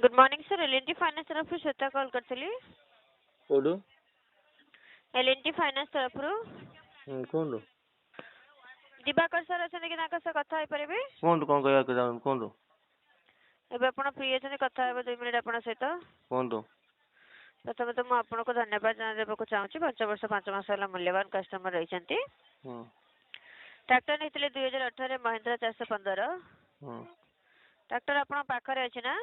good morning sir L&T finance तरफ Shweta call करଥିଲି कोडू L&T finance तरफ कोंडू दिवाकर सर अछन कि ताका से कथा होई परिबे कोंडू कोन कहया के जान कोंडू एबे आपण फ्री अछन कथा हेबे 2 मिनिट आपण सहित कोंडू प्रथम तो मु आपन को धन्यवाद देबा चाहूची 5 वर्ष 5 मास वाला मूल्यवान कस्टमर रहिसंती ट्रैक्टर नेतले 2018 महिंद्रा 415 ट्रैक्टर आपण पाखरे अछि ना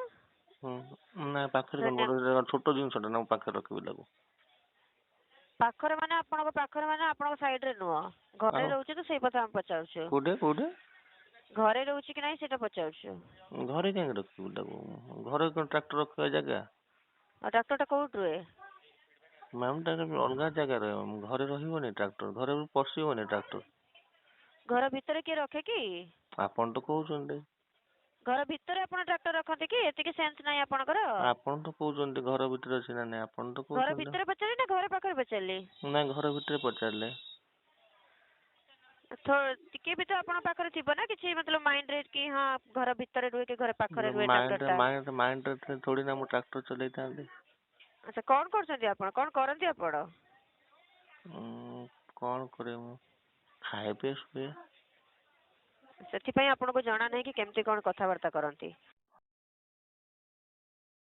ना पाखरे कोन छोटो जिंस ना पाखरे रखबे लागो पाखरे माने आपण को पाखरे माने आपण को साइड रे नुओ घरे रहउची तो सेही पता हम पचाउछु कोडे कोडे घरे रहउची कि नाही सेटा पचाउछु घरे केन रखबे लागो घरे कोन ट्रैक्टर रखबे जगह ट्रैक्टर टा कोउट रे मैम टा अलगा जगह रे घरे रहिबोनी ट्रैक्टर घरे पसिबोनी ट्रैक्टर घर भीतर के रखे कि आपण तो कहउछन्ते घर भीतर आपण ट्रैक्टर रखते कि एति के सेंस नाही आपनकर आपण तो कहउछन्ते घर भीतर अछि ना नै आपण तो घर भीतर पचारे ना घर पाखर पचारले ना घर भीतर पचारले तो टिके भी तो आपण पाखर थिबो ना किछि मतलब माइंड रे कि हां घर भीतर रुए के घर पाखर रुए ट्रैक्टर ता माइंड रे थोड़ी ना मु ट्रैक्टर चलैतांते अच्छा कोन करछन्ती आपण कोन करन्ती आपण कोन करे मु खाए पे सुए सेति पई आपण को जाना नै कि केमती कोन कथा वार्ता करन्ती